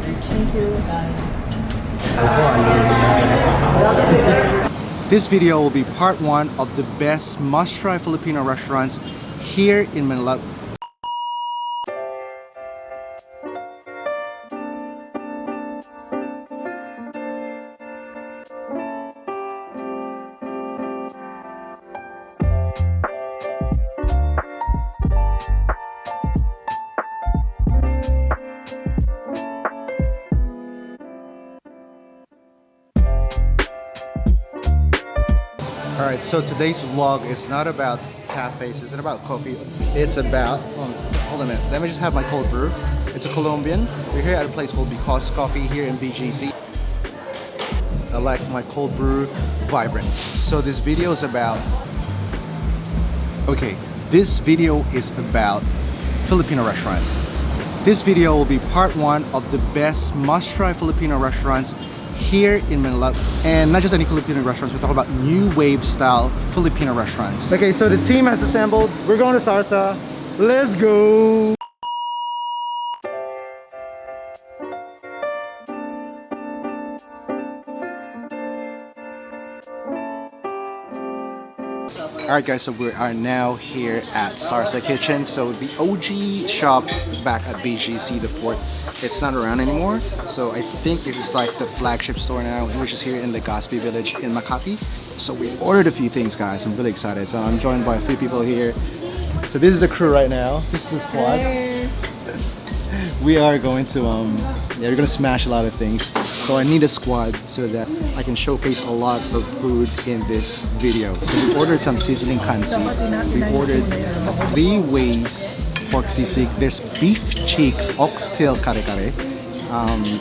Thank you. This video will be part 1 of the best must-try Filipino restaurants here in Manila. Alright, so today's vlog is not about cafes, it's not about coffee, it's about, hold on a minute, let me just have my cold brew. It's a Colombian. We're here at a place called Because Coffee here in BGC. I like my cold brew vibrant. So this video is about, this video is about Filipino restaurants. This video will be part 1 of the best must-try Filipino restaurants here in Manila, and not just any Filipino restaurants, we're talking about new wave style Filipino restaurants. Okay, so the team has assembled. We're going to Sarsa. Let's go! Alright guys, so we are now here at Sarsa Kitchen. So the OG shop back at BGC, the fourth, it's not around anymore. So I think this is like the flagship store now, which is here in Legazpi Village in Makati. So we ordered a few things, guys. I'm really excited. So I'm joined by a few people here. So this is the crew right now. This is the squad. Hey. We are going to, we're gonna smash a lot of things. So I need a squad so that I can showcase a lot of food in this video. So we ordered some sizzling kansi. We ordered 3 ways pork sisig. There's beef cheeks, oxtail kare-kare.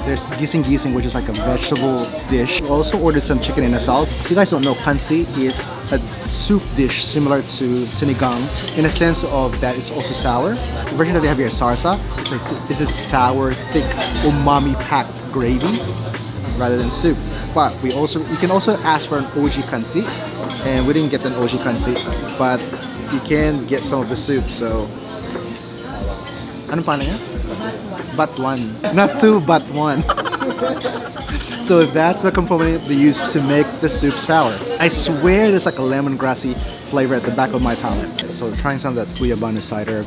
There's gising-gising, which is like a vegetable dish. We also ordered some chicken in asal. If you guys don't know, kansi is a soup dish similar to sinigang in a sense of that it's also sour. The version that they have here is sarsa. This is sour, thick, umami-packed gravy rather than soup. But you can also ask for an OG kansi, and we didn't get an OG kansi, but you can get some of the soup. So, ano pa niya? But one. Not 2, but 1. So that's the component they use to make the soup sour. I swear there's like a lemongrassy flavor at the back of my palate. So trying some of that Guyabano cider.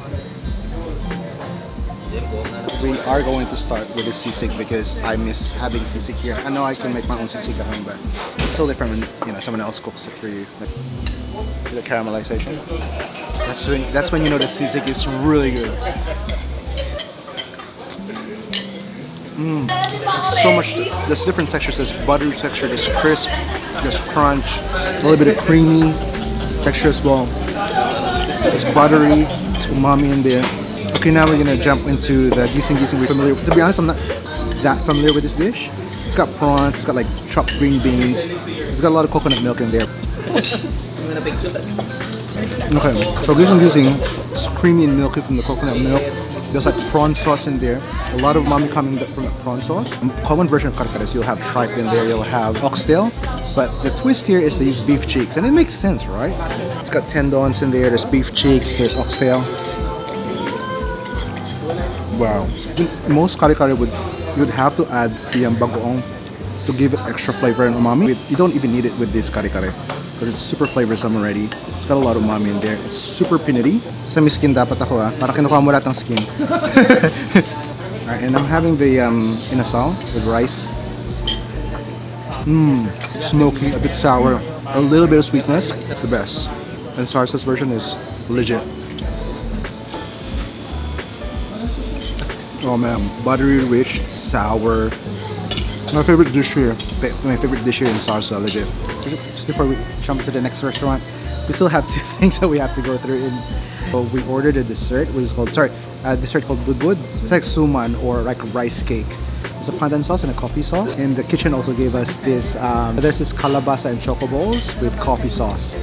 We are going to start with the sisig because I miss having sisig here. I know I can make my own sisig at home, but it's so different when someone else cooks it for you. Like, the caramelization. That's when you know the sisig is really good. So much, there's different textures. There's buttery texture, there's crisp, there's crunch, a little bit of creamy texture as well. There's buttery, there's umami in there. Okay, now we're gonna jump into the gising-gising. We're familiar with. To be honest, I'm not that familiar with this dish. It's got prawns, it's got like chopped green beans, it's got a lot of coconut milk in there. Okay, so gising-gising is creamy and milky from the coconut milk. There's like prawn sauce in there. A lot of umami coming from the prawn sauce. Common version of kare-kare, you'll have tripe in there, you'll have oxtail. But the twist here is to use beef cheeks, and it makes sense, right? It's got tendons in there, there's beef cheeks, there's oxtail. Wow. Most kare-kare would have to add the bagoong to give it extra flavor and umami. You don't even need it with this kare-kare because it's super flavorsome already. It's got a lot of umami in there. It's super pinity. Sa may skin dapat ako para kinukuha mo lahat ng skin. Alright, and I'm having the inasal with rice. Smoky, a bit sour, a little bit of sweetness. It's the best. And Sarsa's version is legit. Oh man, buttery, rich, sour. My favorite dish here. My favorite dish here in Sarsa, legit. Just before we jump to the next restaurant, we still have 2 things that we have to go through. So we ordered a dessert, which is called, a dessert called budbud. It's like suman or like rice cake. It's a pandan sauce and a coffee sauce. And the kitchen also gave us this, there's this calabasa and choco balls with coffee sauce.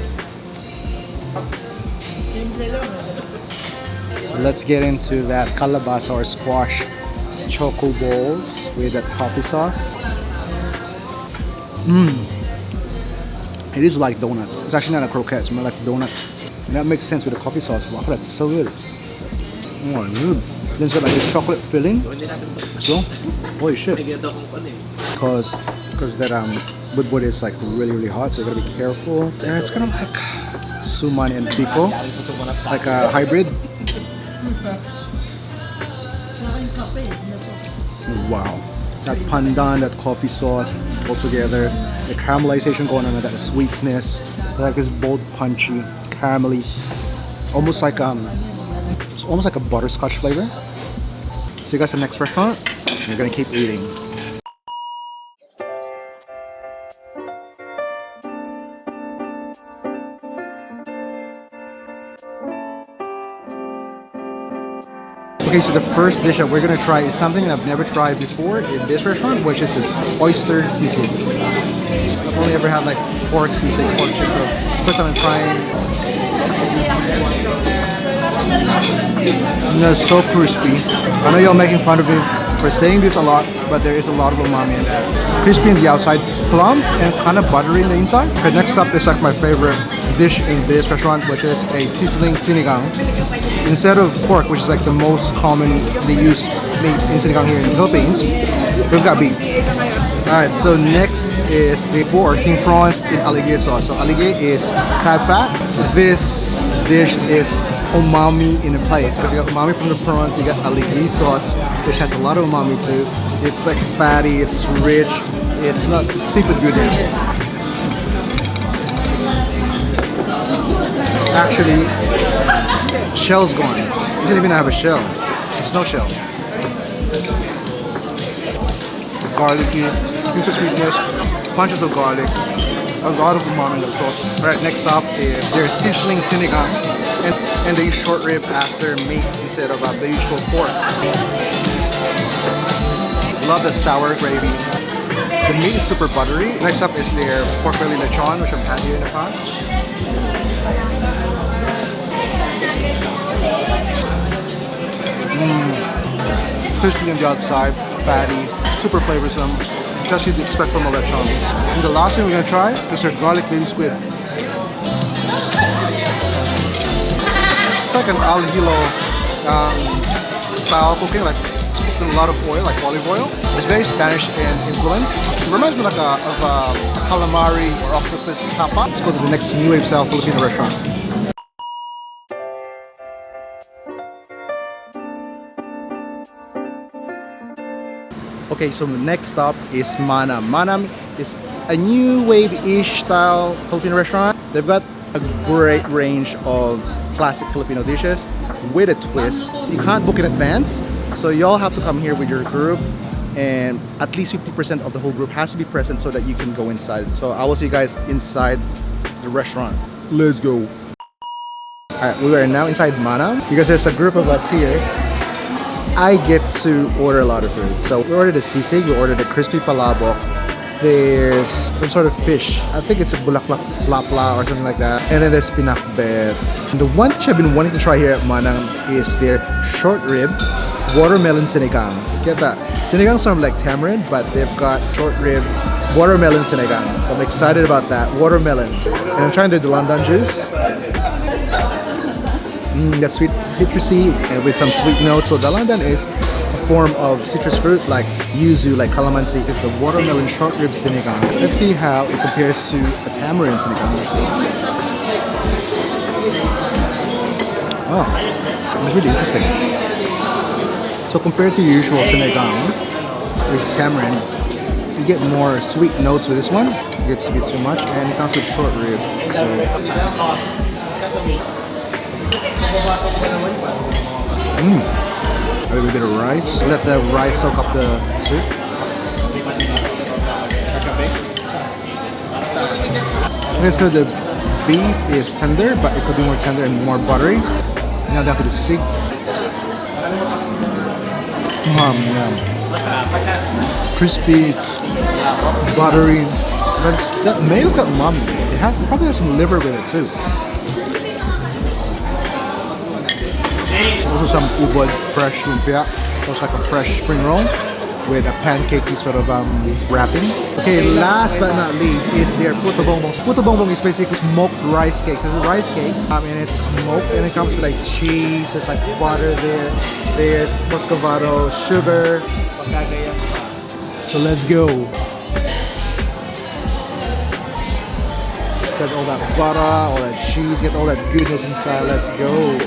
So let's get into that calabasa or squash choco balls with that coffee sauce. It is like donuts. It's actually not a croquette, it's more like donut. And that makes sense with the coffee sauce. Wow, that's so good. Oh, dude. Then it's got like this chocolate filling as well. Holy shit. Because that wood is like really hot, so you gotta be careful. Yeah, it's kind of like suman and pico, like a hybrid. Wow, that pandan, that coffee sauce all together, the caramelization going on with that sweetness, like this bold, punchy, caramelly, almost like it's almost like a butterscotch flavor. See you guys at the next restaurant. We're gonna keep eating. Okay, so the first dish that we're gonna try is something I've never tried before in this restaurant, which is this oyster sisig. I've only ever had like pork sisig, pork chick, so first time I'm trying. It's so crispy. I know y'all making fun of me for saying this a lot, but there is a lot of umami in that. Crispy in the outside, plump and kind of buttery in the inside. Okay, next up is like my favorite dish in this restaurant, which is a sizzling sinigang. Instead of pork, which is like the most commonly used meat in sinigang here in the Philippines, we've got beef. Alright, so next is the or king prawns in aligay sauce. So aligay is crab fat. This dish is umami in a plate because you got umami from the prawns, you got aligay sauce, which has a lot of umami too. It's like fatty, it's rich, it's seafood goodness. Actually, shell's gone. It doesn't even have a shell. It's no shell. Garlicky, into sweetness, punches of garlic, a lot of umami in the sauce. Alright, next up is their sizzling sinigang and they use short rib as their meat instead of the usual pork. Love the sour gravy. The meat is super buttery. Next up is their pork belly lechon, which I've had here in the past. Crispy on the outside, fatty, super flavorsome, just you'd expect from a lechon. And the last thing we're gonna try is their garlic baby squid. It's like an al hilo style cooking, like it's cooked in a lot of oil, like olive oil. It's very Spanish in influence. It reminds me like of a calamari or octopus tapa. Let's go to the next new wave style Filipino restaurant. Okay, so next stop is Manam. Manam is a new wave-ish style Filipino restaurant. They've got a great range of classic Filipino dishes with a twist. You can't book in advance, so y'all have to come here with your group, and at least 50% of the whole group has to be present so that you can go inside. So I will see you guys inside the restaurant. Let's go. Alright, we are now inside Manam because there's a group of us here. I get to order a lot of food. So we ordered a sisig, we ordered a crispy palabok. There's some sort of fish. I think it's a bulaklak plapla or something like that. And then there's pinakbet. And the one dish I've been wanting to try here at Manang is their short rib watermelon sinigang. Get that? Sinigang sort of like tamarind, but they've got short rib watermelon sinigang. So I'm excited about that. Watermelon. And I'm trying the Dalandan juice. That's sweet, citrusy, and with some sweet notes. So dalandan is a form of citrus fruit like yuzu, like calamansi. It's the watermelon short rib sinigang. Let's see how it compares to a tamarind sinigang. Oh, it's really interesting. So compared to your usual sinigang, which is tamarind, you get more sweet notes with this one. It gets to be too much, and it comes with short rib. So. A little bit of rice. Let the rice soak up the soup. Okay, so the beef is tender, but it could be more tender and more buttery. Now down to the sisig. Crispy, it's buttery, but that mayo's got umami. It probably has some liver with it too. Also some ubod fresh lumpia. Looks like a fresh spring roll. with a pancakey sort of wrapping. Okay, last but not least is their puto bongbong. Puto bongbong is basically smoked rice cakes. It's rice cakes, and it's smoked, and it comes with like cheese. There's like butter there. There's muscovado, sugar. So let's go. Get all that butter, all that cheese, get all that goodness inside. Let's go.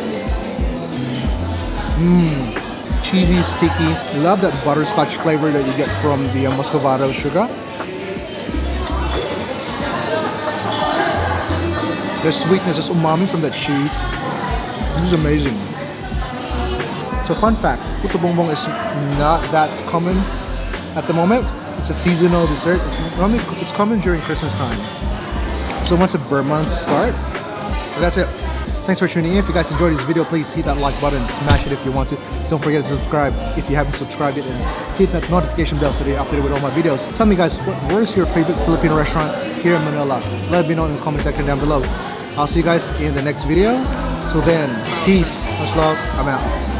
Cheesy, sticky. Love that butterscotch flavor that you get from the muscovado sugar. The sweetness, there's umami from the cheese. This is amazing. So fun fact, puto bongbong is not that common at the moment. It's a seasonal dessert. It's common during Christmas time. So once the bird months start, that's it. Thanks for tuning in. If you guys enjoyed this video, please hit that like button and smash it if you want to. Don't forget to subscribe if you haven't subscribed yet, and hit that notification bell so that you're updated with all my videos. Tell me guys, where's your favorite Filipino restaurant here in Manila? Let me know in the comment section down below. I'll see you guys in the next video. Till then, peace, much love, I'm out.